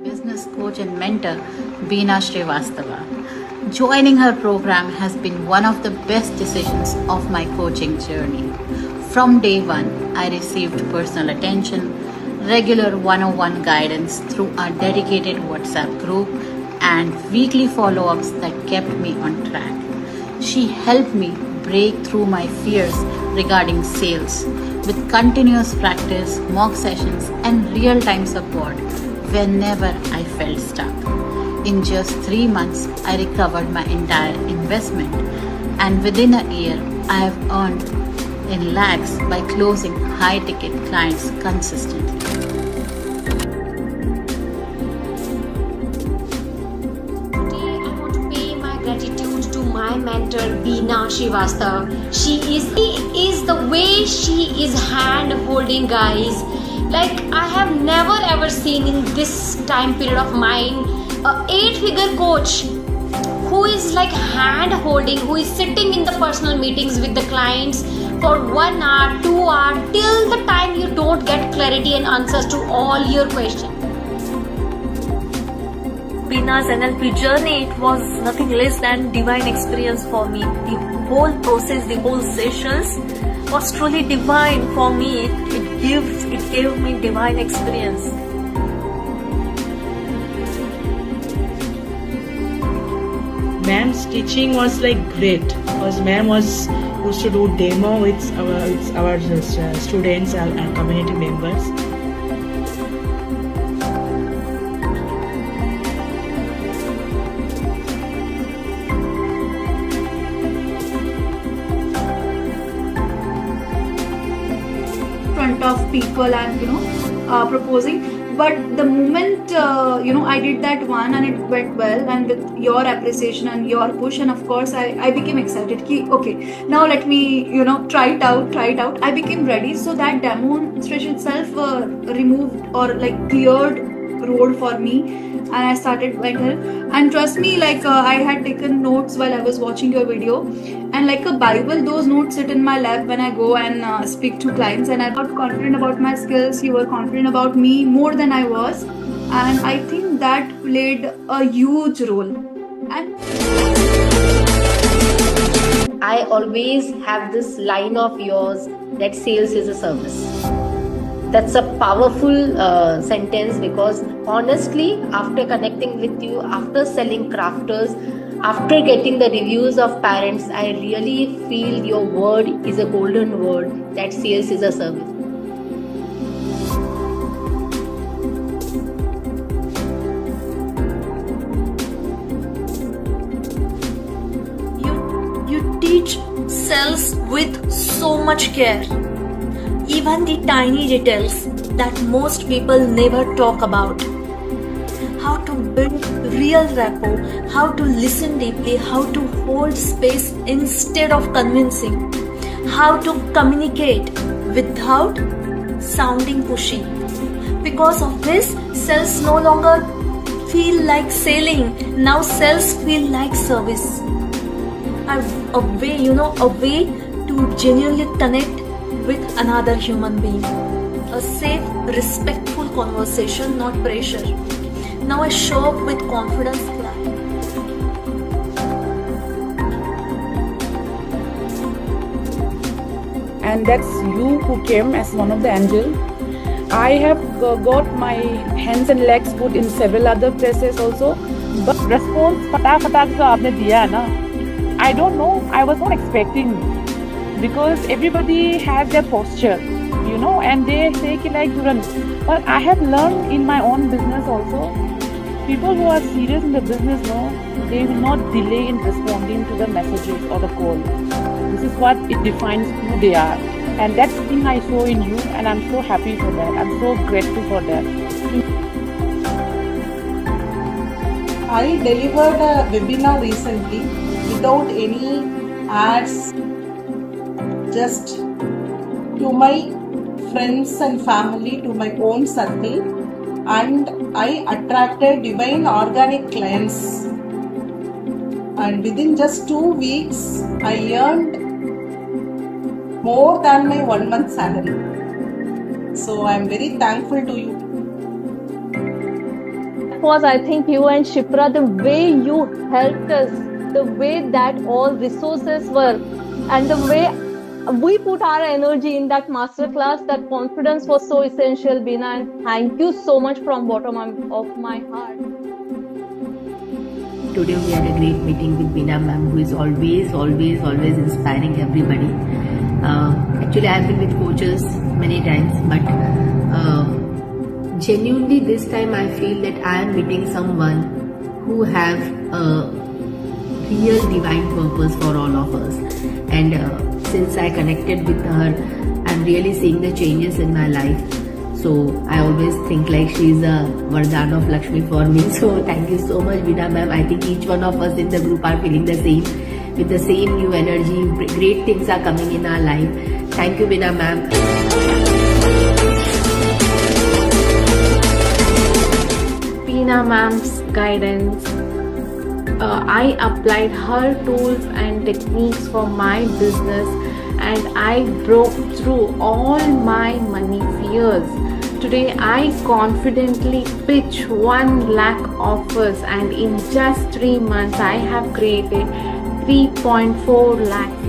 Business coach and mentor Veena Srivastava. Joining her program has been one of the best decisions of my coaching journey. From day one, I received personal attention, regular one-on-one guidance through our dedicated WhatsApp group, and weekly follow-ups that kept me on track. She helped me break through my fears regarding sales with continuous practice, mock sessions, and real time support whenever I felt stuck. In just 3 months, I recovered my entire investment, and within a year, I have earned in lakhs by closing high ticket clients consistently. Today, I want to pay my gratitude to my mentor Veena Srivastava. She is the way she is hand holding, guys. Like, I have never ever seen in this time period of mine a 8-figure coach who is like hand holding, who is sitting in the personal meetings with the clients for 1 hour, 2 hours, till the time you don't get clarity and answers to all your questions. Veena's NLP journey, it was nothing less than divine experience for me. The whole process, the whole sessions was truly divine for me. It gave me divine experience. Ma'am's teaching was like great because ma'am was used to do demo with our students and community members. Front of people and proposing, but the moment I did that one and it went well, and with your appreciation and your push, and of course I became excited ki, okay, now let me try it out. I became ready, so that demonstration itself removed or like cleared road for me, and I started went ahead. And trust me, like I had taken notes while I was watching your video, and like a Bible, those notes sit in my lap when I go and speak to clients, and I got confident about my skills. You were confident about me more than I was, and I think that played a huge role. And I always have this line of yours that sales is a service. That's a powerful sentence, because honestly, after connecting with you, after selling crafters, after getting the reviews of parents, I really feel your word is a golden word, that sales is a service. You teach sales with so much care. Even the tiny details that most people never talk about. How to build real rapport, how to listen deeply, how to hold space instead of convincing, how to communicate without sounding pushy. Because of this, sales no longer feel like selling. Now sales feel like service. A way to genuinely connect with another human being. A safe, respectful conversation, not pressure. Now I show up with confidence. And that's you who came as one of the angel. I have got my hands and legs put in several other places also, but response फटाक जो आपने दिया है ना, I don't know, I was not expecting, because everybody has their posture, and they say ki like Turan. But I have learned in my own business also, people who are serious in the business, they will not delay in responding to the messages or the call. This is what it defines who they are, and that's the thing I saw in you, and I'm so happy for that. I'm so grateful for that. I delivered a webinar recently without any ads, just to my friends and family, to my own circle, and I attracted divine organic clients. And within just 2 weeks, I earned more than my 1 month salary. So I am very thankful to you. was, I think, you and Shipra, the way you helped us, the way that all resources were, and the way we put our energy in that masterclass, that confidence was so essential, Beena, and thank you so much from bottom of my heart. Today we had a great meeting with Beena ma'am, who is always inspiring everybody. Actually, I have been with coaches many times, but genuinely this time I feel that I am meeting someone who have a real divine purpose for all of us. And since I connected with her, I'm really seeing the changes in my life. So I always think like she's a Vardhan of Lakshmi for me. So thank you so much, Beena ma'am. I think each one of us in the group are feeling the same, with the same new energy. Great things are coming in our life. Thank you, Beena ma'am. Beena ma'am's guidance, I applied her tools and techniques for my business, and I broke through all my money fears. Today I confidently pitch 1 lakh offers, and in just 3 months I have created 3.4 lakhs.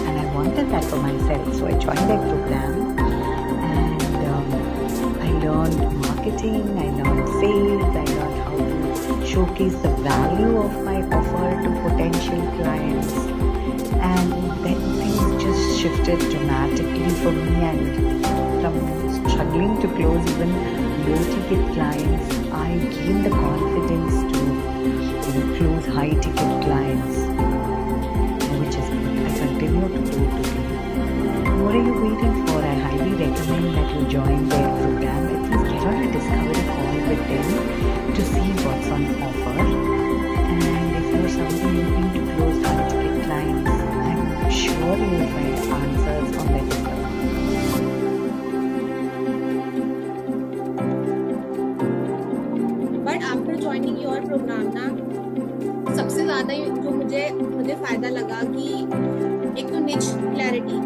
And I wanted that for myself, so I joined that program, and I learned marketing, I learned sales, I learned how to showcase the value of my offer to potential clients, and then things just shifted dramatically for me, and from struggling to close even low ticket clients, I gained the confidence to close high ticket clients, which is what I continue to do today. What are you waiting for? I highly recommend that you join their program. At least get on a discovery call with them to see what's on offer. And if you're somebody looking to close high ticket clients, I'm sure you will find answers on that discovery. But after joining your program ना, सबसे ज़्यादा जो मुझे फ़ायदा लगा कि एक तो निच क्लैरिटी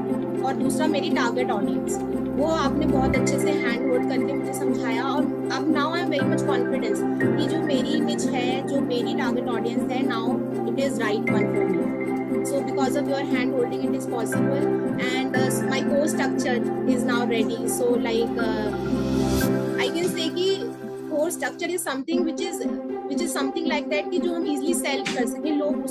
और दूसरा मेरी टारगेट ऑडियंस, वो आपने बहुत अच्छे से हैंड होल्ड करके मुझे समझाया, और अब now I am very much confidence कि जो मेरी निच है, जो मेरी टारगेट ऑडियंस है, now it is right one for me. So because of your hand holding, it is possible, and my course structure is now ready. So like I can say कि course structure is something which is something like that कि जो हम easily sell कर सकें, लोगों को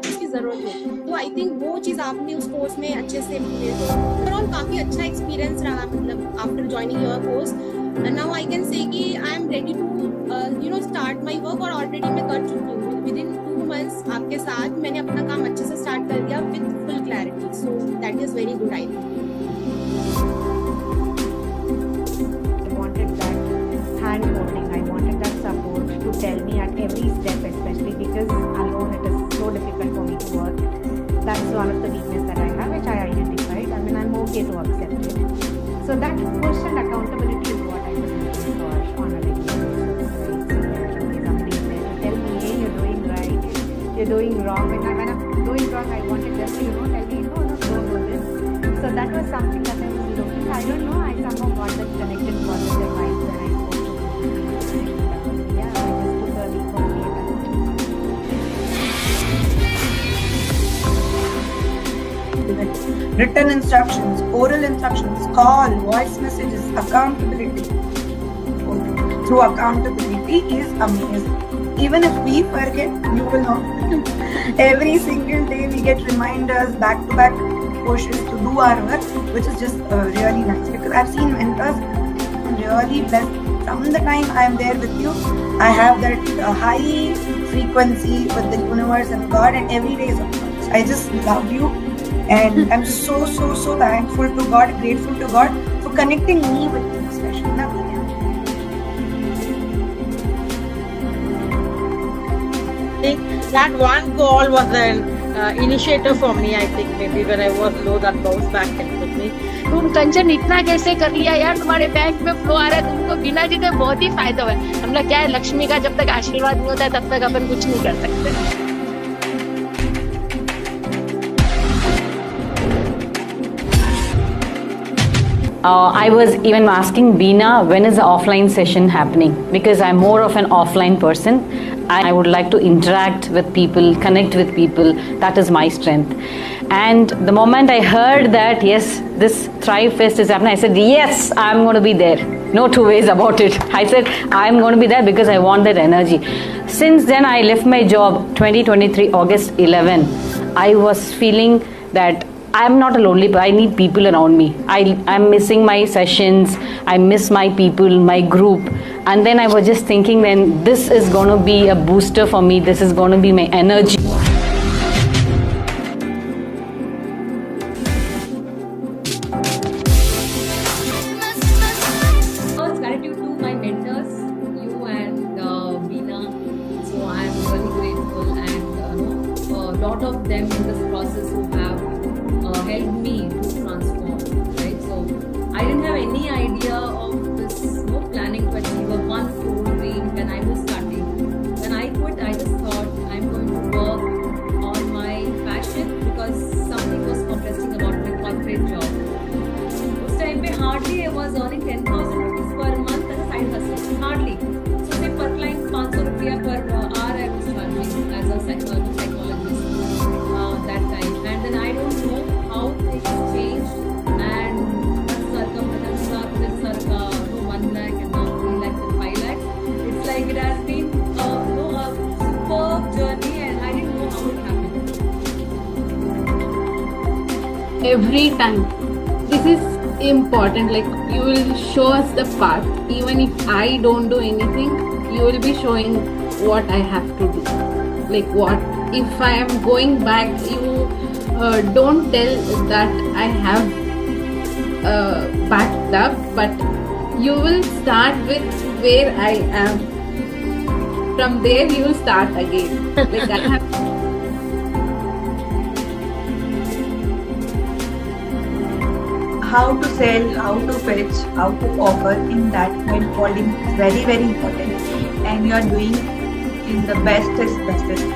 उसकी ज़रूरत है. तो I think वो चीज़ आपने उस कोर्स में अच्छे से मिले, तो overall काफ़ी अच्छा एक्सपीरियंस रहा, मतलब after joining your course. And now I can say कि I am ready to start my work, और already मैं कर चुकी हूँ. Within 2 months आपके साथ मैंने अपना काम अच्छे से स्टार्ट कर दिया with full clarity. So that is very good, I think. I wanted that hand holding, I wanted that support to tell me at every step, especially because alone it is so difficult for me to work. That's one of the weaknesses that I have, which I identified. I mean, I'm okay to accept it. So that push and accountability is what I was looking for on a regular basis. Right? So somebody is there to tell me, hey, you're doing right, you're doing wrong. When I'm doing wrong, I wanted them to, tell me, no, don't do this. So that was something that I was looking. I don't know, I somehow got that connected positive vibes when I spoke to them. And yeah, I just took a leap of faith. Written instructions, oral instructions, call, voice messages, accountability. Through accountability is amazing. Even if we forget, you will not. Every single day we get reminders, back-to-back pushes to do our work, which is just really nice, because I've seen mentors really blessed. From the time I am there with you, I have that high frequency with the universe and God, and every day is a promise. I just love you, and I'm so thankful to God, grateful to God for connecting me with you, especially. Nothing else. That one call was an initiator for me. I think maybe when I was low, that bounced back and with me. तुम कंचन इतना कैसे कर लिया यार, तुम्हारे bank में flow आ रहा है, तुमको बिना जीते बहुत ही फायदा हुआ है. हम लोग क्या है, लक्ष्मी का जब तक आशीर्वाद नहीं होता है तब तक अपन कुछ नहीं कर सकते. I was even asking Beena, when is the offline session happening? Because I'm more of an offline person. I would like to interact with people, connect with people. That is my strength. And the moment I heard that, yes, this Thrive Fest is happening, I said, yes, I'm going to be there. No two ways about it. I said, I'm going to be there because I want that energy. Since then, I left my job 2023, August 11. I was feeling that I'm not a lonely person. I need people around me. I'm missing my sessions. I miss my people, my group. And then I was just thinking, then this is going to be a booster for me. This is going to be my energy. First, gratitude to my mentors, you and Beena. So I'm really grateful, and a lot of them in this process who have helped me to transform. Right, so I didn't have any idea of this planning to achieve a one crore dream when I was starting. When I quit, I just thought I'm going to work on my passion because something was compressing about my corporate job. उस time पे hardly I was earning 10,000 rupees per month as a side hustle. Hardly. So say per client 500 rupiah per hour I was charging as a psychologist that time. And then I don't know how things changed, and from 1 lakh and now 3 lakhs and 5 lakhs. It's like it has been a superb journey, and I didn't know how it happened. Every time, this is important. Like, you will show us the path. Even if I don't do anything, you will be showing what I have to do. Like, what if I am going back, you don't tell that I have backed up, but you will start with where I am. From there you will start again. Like, I have how to sell, how to pitch, how to offer in that hand holding is very, very important, and you are doing in the bestest way.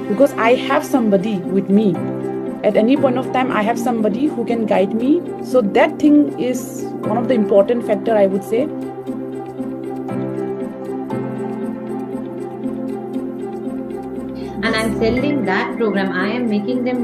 Because I have somebody with me. At any point of time, I have somebody who can guide me. So that thing is one of the important factor, I would say. And I'm selling that program. I am making them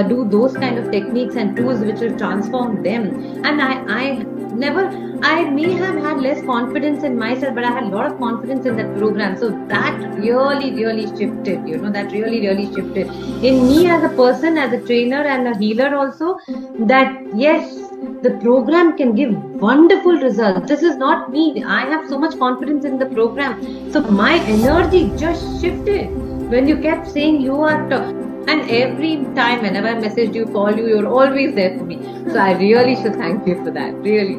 do those kind of techniques and tools which will transform them. And I may have had less confidence in myself, but I had a lot of confidence in that program. So that really shifted, that really shifted in me as a person, as a trainer and a healer also, that yes, the program can give wonderful results. This is not me. I have so much confidence in the program. So my energy just shifted when you kept saying you are tough. And every time, whenever I messaged you, call you, you're always there for me. So I really should thank you for that. Really.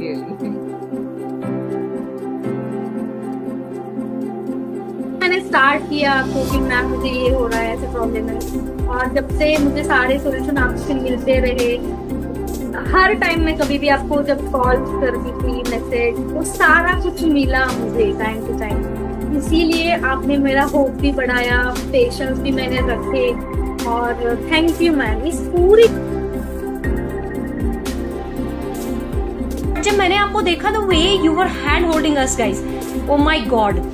मैंने start किया cooking, ma'am मुझे ये हो रहा है, ऐसे problem है, और जब से मुझे सारे सॉल्यूशन आपसे मिलते रहे, हर टाइम में कभी भी आपको जब कॉल करती थी, मैसेज, वो सारा कुछ मिला मुझे टाइम टू टाइम. इसीलिए आपने मेरा होप भी बढ़ाया, पेशेंस भी मैंने रखे, और थैंक यू मैम. इस पूरी जब मैंने आपको देखा, the way you were hand holding us guys, oh my God,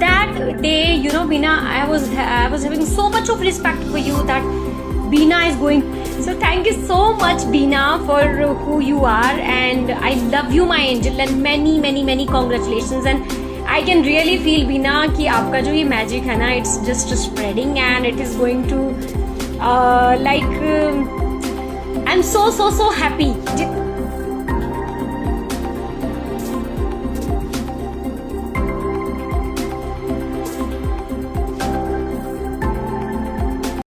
that day, Beena, I was having so much of respect for you that Beena is going. So thank you so much, Beena, for who you are, and I love you, my angel, and many congratulations. And I can really feel, Beena, कि आपका जो ये magic है ना, it's just spreading and it is going to I'm so happy.